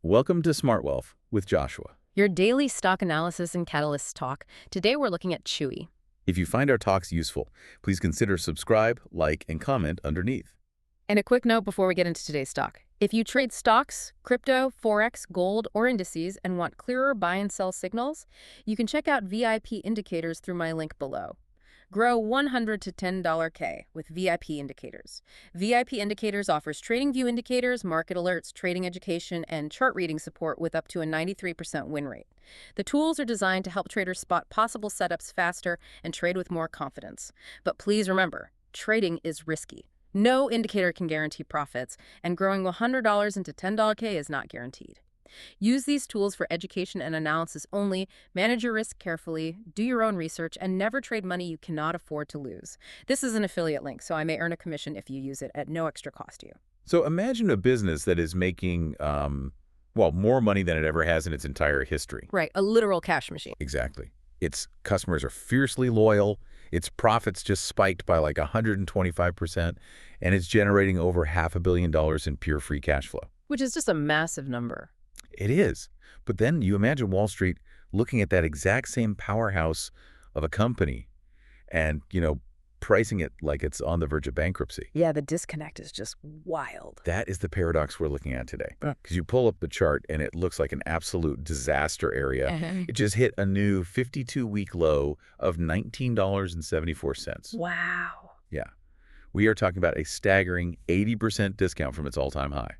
Welcome to Smart Wealth with Joshua. Your daily stock analysis and catalysts talk. Today we're looking at Chewy. If you find our talks useful, please consider subscribe, like, and comment underneath. And a quick note before we get into today's talk. If you trade stocks, crypto, forex, gold, or indices and want clearer buy and sell signals, you can check out VIP indicators through my link below. Grow $100 to $10K with VIP indicators. VIP indicators offers TradingView indicators, market alerts, trading education, and chart reading support with up to a 93% win rate. The tools are designed to help traders spot possible setups faster and trade with more confidence. But please remember, trading is risky. No indicator can guarantee profits, and growing $100 into $10K is not guaranteed. Use these tools for education and analysis only, manage your risk carefully, do your own research, and never trade money you cannot afford to lose. This is an affiliate link, so I may earn a commission if you use it at no extra cost to you. So imagine a business that is making, more money than it ever has in its entire history. Right, a literal cash machine. Exactly. Its customers are fiercely loyal, its profits just spiked by like 125%, and it's generating over $500 million in pure free cash flow. Which is just a massive number. It is. But then you imagine Wall Street looking at that exact same powerhouse of a company and, pricing it like it's on the verge of bankruptcy. Yeah, the disconnect is just wild. That is the paradox we're looking at today. Because you pull up the chart and it looks like an absolute disaster area. It just hit a new 52-week low of $19.74. Wow. Yeah. We are talking about a staggering 80% discount from its all-time high.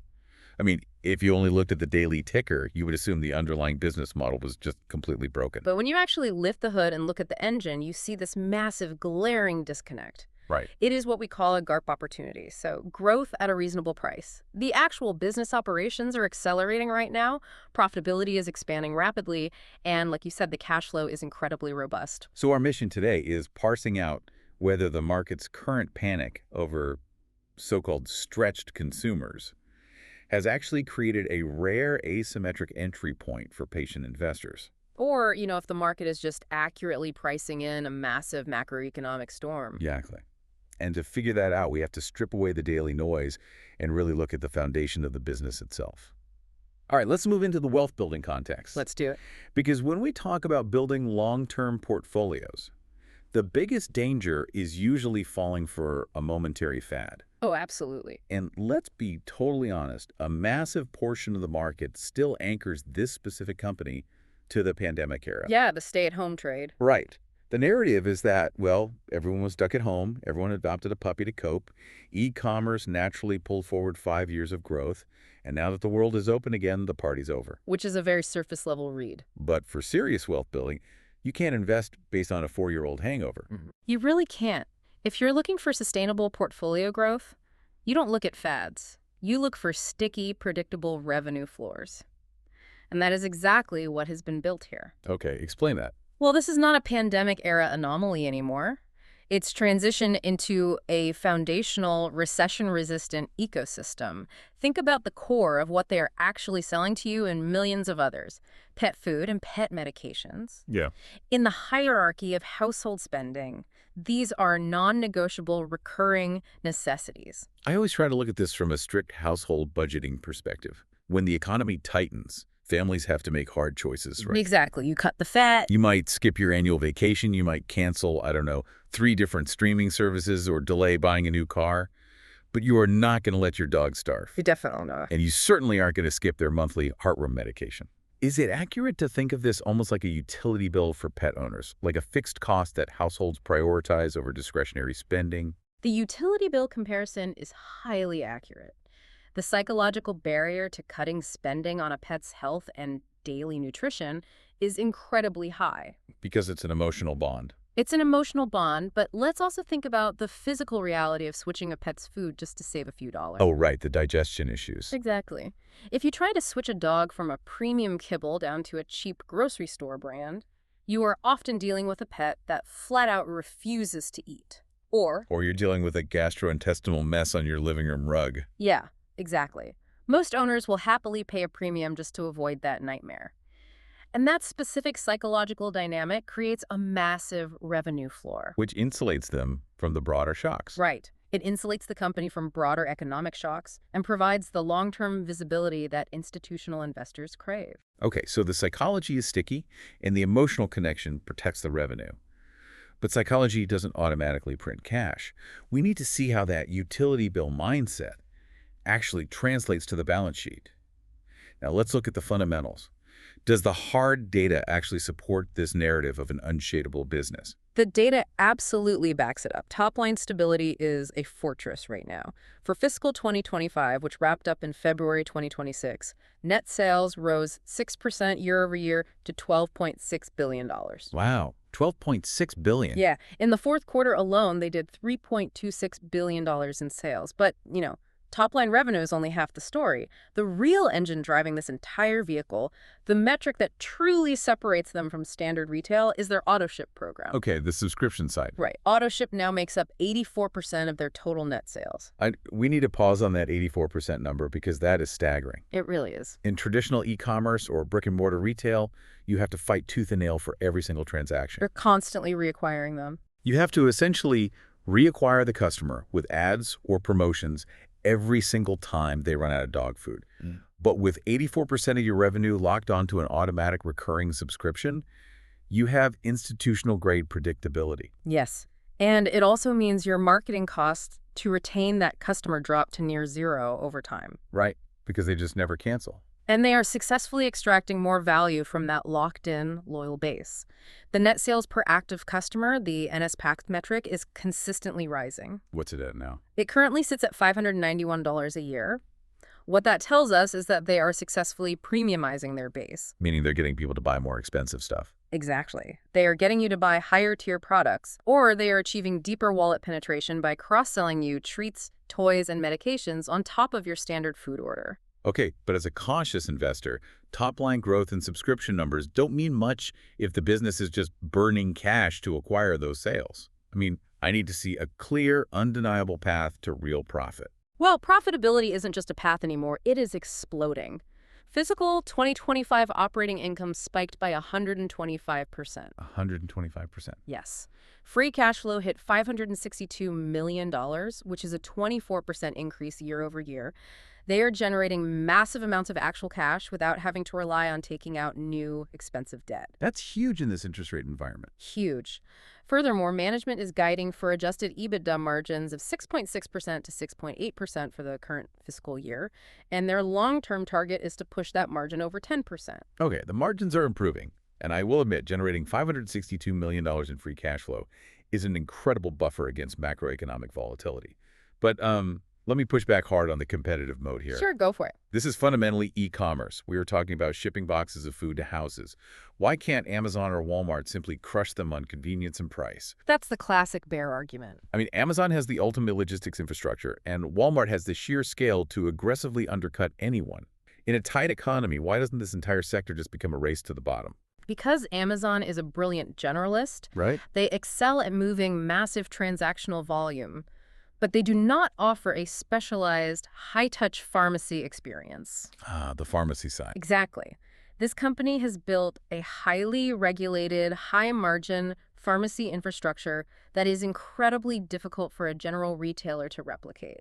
I mean, if you only looked at the daily ticker, you would assume the underlying business model was just completely broken. But when you actually lift the hood and look at the engine, you see this massive, glaring disconnect. Right. It is what we call a GARP opportunity, so growth at a reasonable price. The actual business operations are accelerating right now, profitability is expanding rapidly, and like you said, the cash flow is incredibly robust. So our mission today is parsing out whether the market's current panic over so-called stretched consumers has actually created a rare asymmetric entry point for patient investors. Or, if the market is just accurately pricing in a massive macroeconomic storm. Exactly. And to figure that out, we have to strip away the daily noise and really look at the foundation of the business itself. All right, let's move into the wealth building context. Let's do it. Because when we talk about building long-term portfolios, the biggest danger is usually falling for a momentary fad. Oh, absolutely. And let's be totally honest, a massive portion of the market still anchors this specific company to the pandemic era. Yeah, the stay-at-home trade. Right. The narrative is that, everyone was stuck at home, everyone adopted a puppy to cope, e-commerce naturally pulled forward 5 years of growth, and now that the world is open again, the party's over. Which is a very surface-level read. But for serious wealth building, you can't invest based on a 4-year-old hangover. You really can't. If you're looking for sustainable portfolio growth, you don't look at fads. You look for sticky, predictable revenue floors. And that is exactly what has been built here. Okay, explain that. Well, this is not a pandemic-era anomaly anymore. It's transitioned into a foundational, recession-resistant ecosystem. Think about the core of what they are actually selling to you and millions of others. Pet food and pet medications. Yeah. In the hierarchy of household spending, these are non-negotiable recurring necessities. I always try to look at this from a strict household budgeting perspective. When the economy tightens, families have to make hard choices, right? Exactly. You cut the fat. You might skip your annual vacation. You might cancel, 3 different streaming services or delay buying a new car. But you are not going to let your dog starve. You definitely not. And you certainly aren't going to skip their monthly heartworm medication. Is it accurate to think of this almost like a utility bill for pet owners, like a fixed cost that households prioritize over discretionary spending? The utility bill comparison is highly accurate. The psychological barrier to cutting spending on a pet's health and daily nutrition is incredibly high. Because it's an emotional bond. It's an emotional bond, but let's also think about the physical reality of switching a pet's food just to save a few dollars. Oh, right, the digestion issues. Exactly. If you try to switch a dog from a premium kibble down to a cheap grocery store brand, you are often dealing with a pet that flat out refuses to eat. Or you're dealing with a gastrointestinal mess on your living room rug. Yeah, exactly. Most owners will happily pay a premium just to avoid that nightmare. And that specific psychological dynamic creates a massive revenue floor. Which insulates them from the broader shocks. Right. It insulates the company from broader economic shocks and provides the long-term visibility that institutional investors crave. Okay, so the psychology is sticky, and the emotional connection protects the revenue. But psychology doesn't automatically print cash. We need to see how that utility bill mindset actually translates to the balance sheet. Now let's look at the fundamentals. Does the hard data actually support this narrative of an unshadable business? The data absolutely backs it up. Top-line stability is a fortress right now. For fiscal 2025, which wrapped up in February 2026, net sales rose 6% year over year to $12.6 billion. Wow, $12.6 billion. Yeah, in the fourth quarter alone, they did $3.26 billion in sales. But, top-line revenue is only half the story. The real engine driving this entire vehicle, the metric that truly separates them from standard retail, is their Autoship program. Okay, the subscription side. Right. Autoship now makes up 84% of their total net sales. We need to pause on that 84% number because that is staggering. It really is. In traditional e-commerce or brick-and-mortar retail, you have to fight tooth and nail for every single transaction. You're constantly reacquiring them. You have to essentially reacquire the customer with ads or promotions every single time they run out of dog food. But with 84% of your revenue locked onto an automatic recurring subscription, you have institutional-grade predictability. Yes. And it also means your marketing costs to retain that customer drop to near zero over time. Right, because they just never cancel. And they are successfully extracting more value from that locked-in, loyal base. The net sales per active customer, the NSPAC metric, is consistently rising. What's it at now? It currently sits at $591 a year. What that tells us is that they are successfully premiumizing their base. Meaning they're getting people to buy more expensive stuff. Exactly. They are getting you to buy higher-tier products, or they are achieving deeper wallet penetration by cross-selling you treats, toys, and medications on top of your standard food order. Okay, but as a cautious investor, top-line growth and subscription numbers don't mean much if the business is just burning cash to acquire those sales. I need to see a clear, undeniable path to real profit. Well, profitability isn't just a path anymore, it is exploding. Fiscal 2025 operating income spiked by 125%. 125%. Yes. Free cash flow hit $562 million, which is a 24% increase year over year. They are generating massive amounts of actual cash without having to rely on taking out new, expensive debt. That's huge in this interest rate environment. Huge. Furthermore, management is guiding for adjusted EBITDA margins of 6.6% to 6.8% for the current fiscal year, and their long-term target is to push that margin over 10%. Okay, the margins are improving, and I will admit generating $562 million in free cash flow is an incredible buffer against macroeconomic volatility. But let me push back hard on the competitive mode here. Sure, go for it. This is fundamentally e-commerce. We were talking about shipping boxes of food to houses. Why can't Amazon or Walmart simply crush them on convenience and price? That's the classic bear argument. Amazon has the ultimate logistics infrastructure, and Walmart has the sheer scale to aggressively undercut anyone. In a tight economy, why doesn't this entire sector just become a race to the bottom? Because Amazon is a brilliant generalist, Right? they excel at moving massive transactional volume, but they do not offer a specialized, high-touch pharmacy experience. The pharmacy side. Exactly. This company has built a highly regulated, high-margin pharmacy infrastructure that is incredibly difficult for a general retailer to replicate.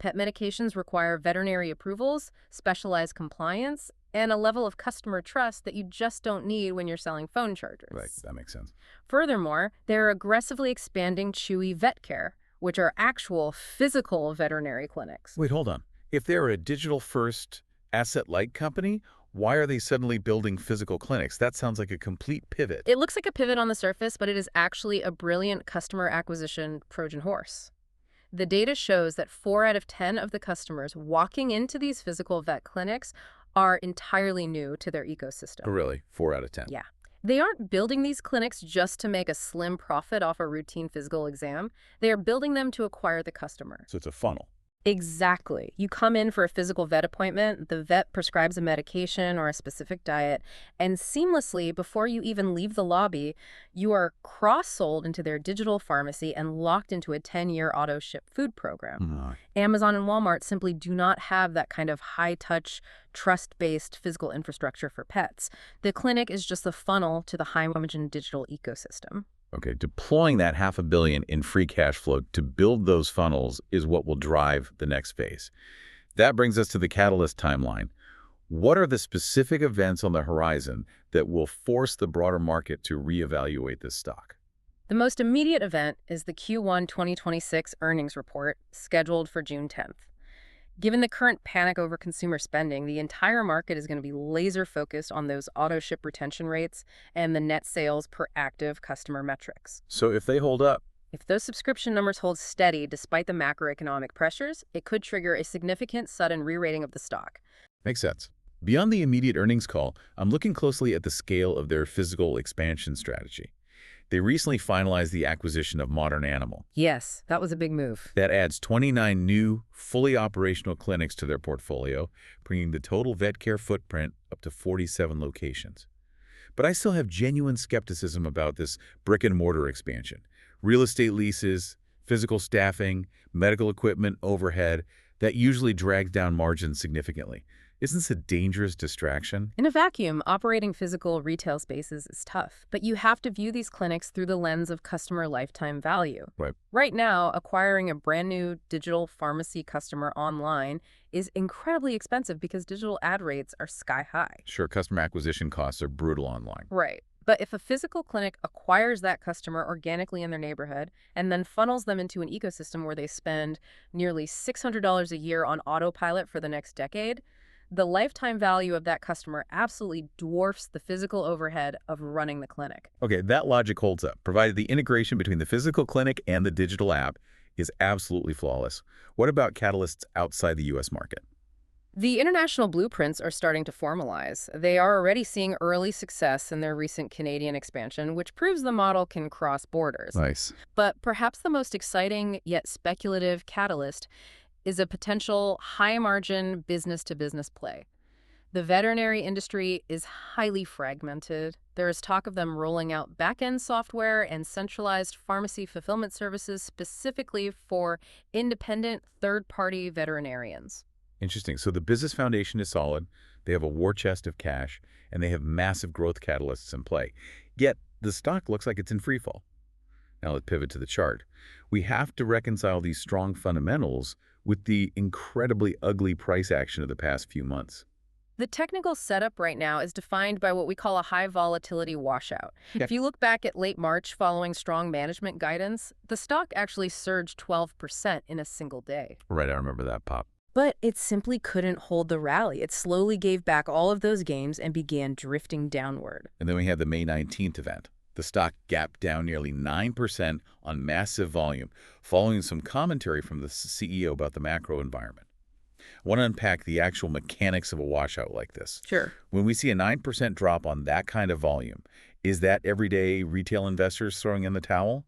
Pet medications require veterinary approvals, specialized compliance, and a level of customer trust that you just don't need when you're selling phone chargers. Right, that makes sense. Furthermore, they're aggressively expanding Chewy Vet Care, which are actual physical veterinary clinics. Wait, hold on. If they're a digital-first, asset-light company, why are they suddenly building physical clinics? That sounds like a complete pivot. It looks like a pivot on the surface, but it is actually a brilliant customer acquisition Trojan horse. The data shows that 4 out of 10 of the customers walking into these physical vet clinics are entirely new to their ecosystem. Oh, really? 4 out of 10? Yeah. They aren't building these clinics just to make a slim profit off a routine physical exam. They are building them to acquire the customer. So it's a funnel. Exactly. You come in for a physical vet appointment, the vet prescribes a medication or a specific diet, and seamlessly, before you even leave the lobby, you are cross-sold into their digital pharmacy and locked into a 10-year Autoship food program. Amazon and Walmart simply do not have that kind of high-touch, trust-based physical infrastructure for pets. The clinic is just the funnel to the high-margin digital ecosystem. Okay, deploying that $500 million in free cash flow to build those funnels is what will drive the next phase. That brings us to the catalyst timeline. What are the specific events on the horizon that will force the broader market to reevaluate this stock? The most immediate event is the Q1 2026 earnings report scheduled for June 10th. Given the current panic over consumer spending, the entire market is going to be laser focused on those Autoship retention rates and the net sales per active customer metrics. So if they hold up, If those subscription numbers hold steady despite the macroeconomic pressures, it could trigger a significant sudden re-rating of the stock. makes sense. Beyond the immediate earnings call, I'm looking closely at the scale of their physical expansion strategy. They recently finalized the acquisition of Modern Animal. Yes, that was a big move. That adds 29 new, fully operational clinics to their portfolio, bringing the total vet care footprint up to 47 locations. But I still have genuine skepticism about this brick-and-mortar expansion. Real estate leases, physical staffing, medical equipment, overhead, that usually drags down margins significantly. Isn't this a dangerous distraction? In a vacuum, operating physical retail spaces is tough, but you have to view these clinics through the lens of customer lifetime value. Right. Right now, acquiring a brand new digital pharmacy customer online is incredibly expensive because digital ad rates are sky high. Sure, customer acquisition costs are brutal online. Right. But if a physical clinic acquires that customer organically in their neighborhood and then funnels them into an ecosystem where they spend nearly $600 a year on autopilot for the next decade, the lifetime value of that customer absolutely dwarfs the physical overhead of running the clinic. Okay, that logic holds up, provided the integration between the physical clinic and the digital app is absolutely flawless. What about catalysts outside the U.S. market? The international blueprints are starting to formalize. They are already seeing early success in their recent Canadian expansion, which proves the model can cross borders. Nice. But perhaps the most exciting yet speculative catalyst is a potential high-margin business-to-business play. The veterinary industry is highly fragmented. There is talk of them rolling out back-end software and centralized pharmacy fulfillment services specifically for independent third-party veterinarians. Interesting. So the business foundation is solid, they have a war chest of cash, and they have massive growth catalysts in play. Yet, the stock looks like it's in free fall. Now let's pivot to the chart. We have to reconcile these strong fundamentals with the incredibly ugly price action of the past few months. The technical setup right now is defined by what we call a high volatility washout. Yeah. If you look back at late March following strong management guidance, the stock actually surged 12% in a single day. Right, I remember that pop. But it simply couldn't hold the rally. It slowly gave back all of those gains and began drifting downward. And then we had the May 19th event. The stock gapped down nearly 9% on massive volume, following some commentary from the CEO about the macro environment. I want to unpack the actual mechanics of a washout like this. Sure. When we see a 9% drop on that kind of volume, is that everyday retail investors throwing in the towel?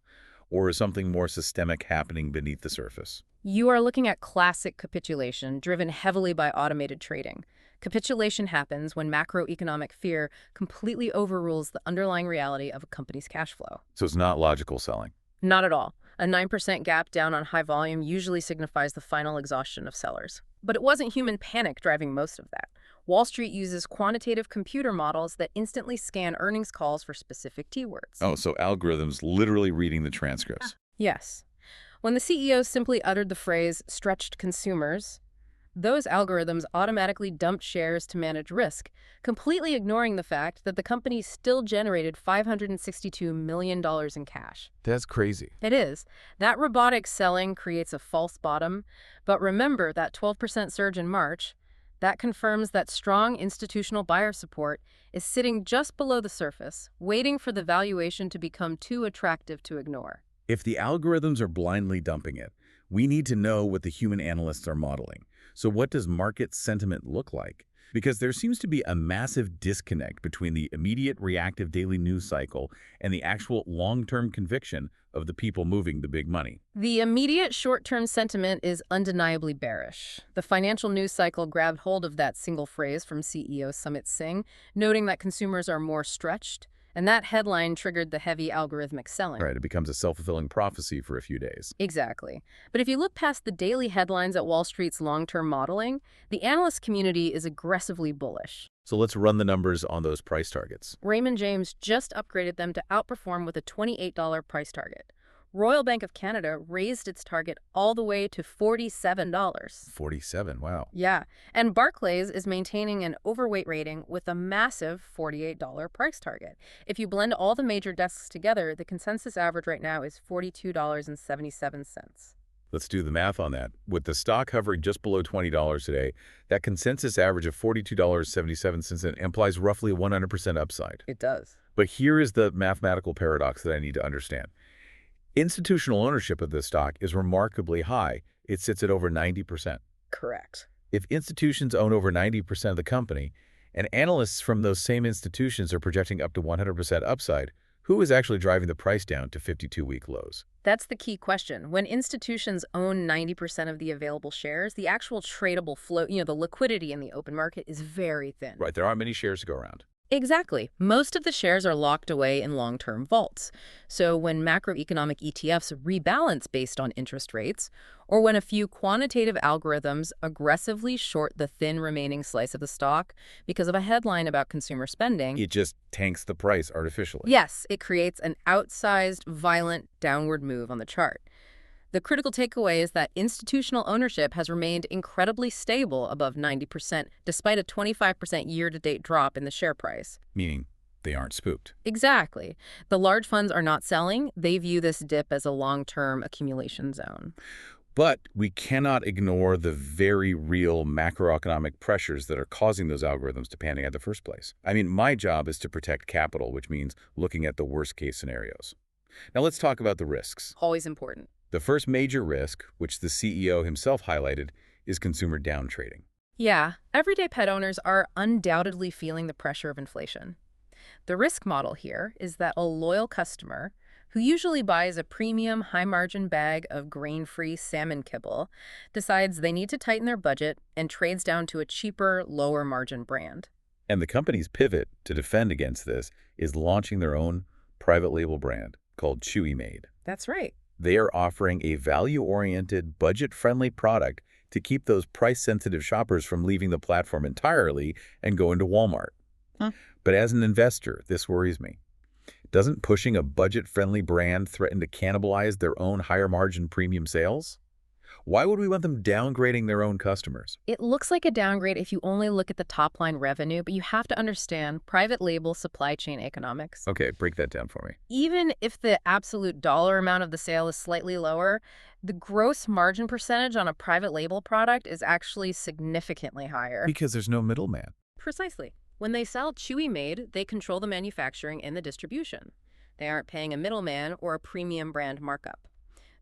Or is something more systemic happening beneath the surface? You are looking at classic capitulation, driven heavily by automated trading. Capitulation happens when macroeconomic fear completely overrules the underlying reality of a company's cash flow. So it's not logical selling. Not at all. A 9% gap down on high volume usually signifies the final exhaustion of sellers. But it wasn't human panic driving most of that. Wall Street uses quantitative computer models that instantly scan earnings calls for specific keywords. Oh, so algorithms literally reading the transcripts. Yes. When the CEO simply uttered the phrase stretched consumers, those algorithms automatically dumped shares to manage risk, completely ignoring the fact that the company still generated $562 million in cash. That's crazy. It is. That robotic selling creates a false bottom, but remember that 12% surge in March, that confirms that strong institutional buyer support is sitting just below the surface, waiting for the valuation to become too attractive to ignore. If the algorithms are blindly dumping it, we need to know what the human analysts are modeling. So what does market sentiment look like? Because there seems to be a massive disconnect between the immediate reactive daily news cycle and the actual long-term conviction of the people moving the big money. The immediate short-term sentiment is undeniably bearish. The financial news cycle grabbed hold of that single phrase from CEO Sumit Singh, noting that consumers are more stretched, and that headline triggered the heavy algorithmic selling. Right, it becomes a self-fulfilling prophecy for a few days. Exactly. But if you look past the daily headlines at Wall Street's long-term modeling, the analyst community is aggressively bullish. So let's run the numbers on those price targets. Raymond James just upgraded them to outperform with a $28 price target. Royal Bank of Canada raised its target all the way to $47. 47, wow. Yeah, and Barclays is maintaining an overweight rating with a massive $48 price target. If you blend all the major desks together, the consensus average right now is $42.77. Let's do the math on that. With the stock hovering just below $20 today, that consensus average of $42.77 implies roughly 100% upside. It does. But here is the mathematical paradox that I need to understand. Institutional ownership of this stock is remarkably high. It sits at over 90%. Correct. If institutions own over 90% of the company, and analysts from those same institutions are projecting up to 100% upside, who is actually driving the price down to 52-week lows? That's the key question. When institutions own 90% of the available shares, the actual tradable float, the liquidity in the open market is very thin. Right, there aren't many shares to go around. Exactly. Most of the shares are locked away in long-term vaults. So when macroeconomic ETFs rebalance based on interest rates, or when a few quantitative algorithms aggressively short the thin remaining slice of the stock because of a headline about consumer spending, It just tanks the price artificially. yes, it creates an outsized, violent downward move on the chart. The critical takeaway is that institutional ownership has remained incredibly stable above 90%, despite a 25% year-to-date drop in the share price. Meaning they aren't spooked. Exactly. The large funds are not selling. They view this dip as a long-term accumulation zone. But we cannot ignore the very real macroeconomic pressures that are causing those algorithms to panic in the first place. I mean, my job is to protect capital, which means looking at the worst-case scenarios. Now let's talk about the risks. Always important. The first major risk, which the CEO himself highlighted, is consumer downtrading. Yeah, everyday pet owners are undoubtedly feeling the pressure of inflation. The risk model here is that a loyal customer, who usually buys a premium high-margin bag of grain-free salmon kibble, decides they need to tighten their budget and trades down to a cheaper, lower-margin brand. And the company's pivot to defend against this is launching their own private label brand called Chewy. That's right. They are offering a value-oriented, budget-friendly product to keep those price-sensitive shoppers from leaving the platform entirely and going to Walmart. But as an investor, this worries me. Doesn't pushing a budget-friendly brand threaten to cannibalize their own higher-margin premium sales? Why would we want them downgrading their own customers? It looks like a downgrade if you only look at the top-line revenue, but you have to understand private label supply chain economics. Okay, break that down for me. Even if the absolute dollar amount of the sale is slightly lower, the gross margin percentage on a private label product is actually significantly higher. Because there's no middleman. Precisely. When they sell Chewy, they control the manufacturing and the distribution. They aren't paying a middleman or a premium brand markup.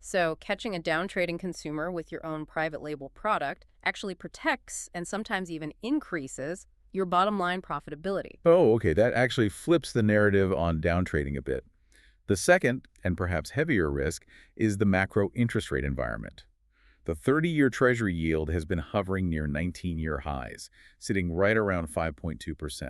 So catching a downtrading consumer with your own private label product actually protects and sometimes even increases your bottom line profitability. Oh, okay, that actually flips the narrative on downtrading a bit. The second, and perhaps heavier risk, is the macro interest rate environment. The 30-year Treasury yield has been hovering near 19-year highs, sitting right around 5.2%.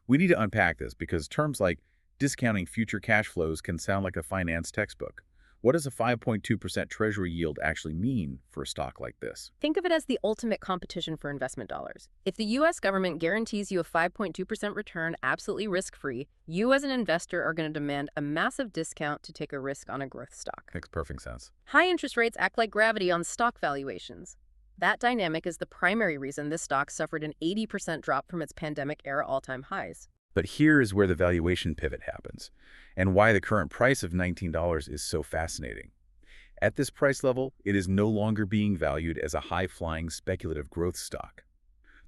We need to unpack this because terms like discounting future cash flows can sound like a finance textbook. What does a 5.2% Treasury yield actually mean for a stock like this? Think of it as the ultimate competition for investment dollars. If the U.S. government guarantees you a 5.2% return absolutely risk-free, you as an investor are going to demand a massive discount to take a risk on a growth stock. Makes perfect sense. High interest rates act like gravity on stock valuations. That dynamic is the primary reason this stock suffered an 80% drop from its pandemic-era all-time highs. But here is where the valuation pivot happens, and why the current price of $19 is so fascinating. At this price level, it is no longer being valued as a high-flying speculative growth stock.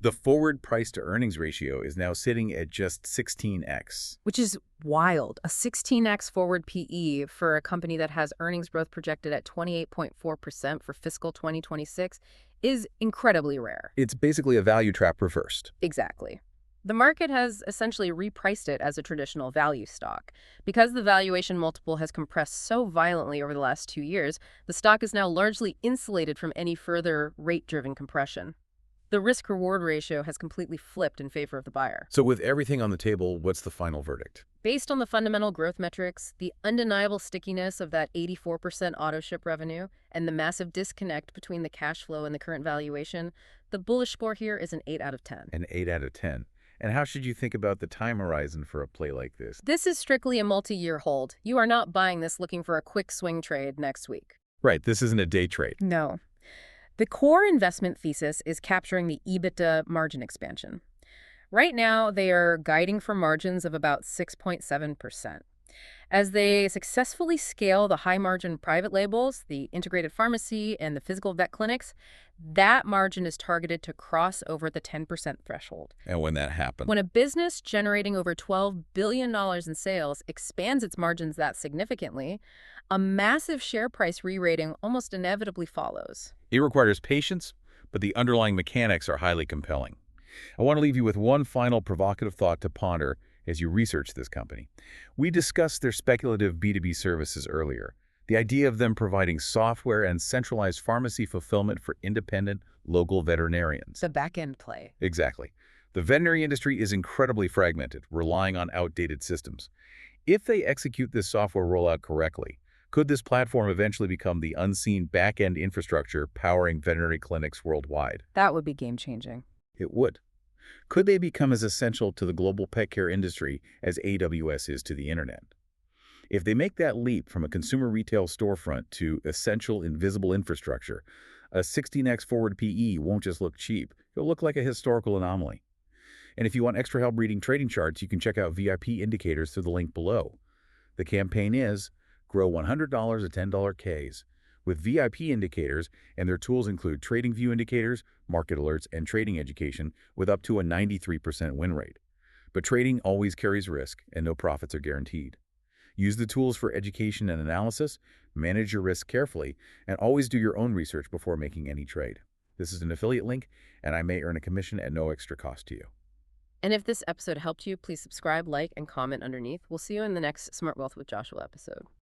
The forward price-to-earnings ratio is now sitting at just 16x. Which is wild. A 16x forward PE for a company that has earnings growth projected at 28.4% for fiscal 2026 is incredibly rare. It's basically a value trap reversed. Exactly. The market has essentially repriced it as a traditional value stock. Because the valuation multiple has compressed so violently over the last 2 years, the stock is now largely insulated from any further rate-driven compression. The risk-reward ratio has completely flipped in favor of the buyer. So with everything on the table, what's the final verdict? Based on the fundamental growth metrics, the undeniable stickiness of that 84% Autoship revenue, and the massive disconnect between the cash flow and the current valuation, the bullish score here is an 8 out of 10. An 8 out of 10. And how should you think about the time horizon for a play like this? This is strictly a multi-year hold. You are not buying this looking for a quick swing trade next week. Right, this isn't a day trade. No. The core investment thesis is capturing the EBITDA margin expansion. Right now, they are guiding for margins of about 6.7%. As they successfully scale the high-margin private labels, the integrated pharmacy, and the physical vet clinics, that margin is targeted to cross over the 10% threshold. And when that happens? When a business generating over $12 billion in sales expands its margins that significantly, a massive share price re-rating almost inevitably follows. It requires patience, but the underlying mechanics are highly compelling. I want to leave you with one final provocative thought to ponder as you research this company. We discussed their speculative B2B services earlier, the idea of them providing software and centralized pharmacy fulfillment for independent, local veterinarians. The back-end play. Exactly. The veterinary industry is incredibly fragmented, relying on outdated systems. If they execute this software rollout correctly, could this platform eventually become the unseen back-end infrastructure powering veterinary clinics worldwide? That would be game-changing. It would. Could they become as essential to the global pet care industry as AWS is to the internet? If they make that leap from a consumer retail storefront to essential invisible infrastructure, a 16x forward PE won't just look cheap, it'll look like a historical anomaly. And if you want extra help reading trading charts, you can check out VIP indicators through the link below. The campaign is grow $100 at $10 Ks. With VIP indicators, and their tools include TradingView indicators, market alerts, and trading education with up to a 93% win rate. But trading always carries risk, and no profits are guaranteed. Use the tools for education and analysis, manage your risk carefully, and always do your own research before making any trade. This is an affiliate link, and I may earn a commission at no extra cost to you. And if this episode helped you, please subscribe, like, and comment underneath. We'll see you in the next Smart Wealth with Joshua episode.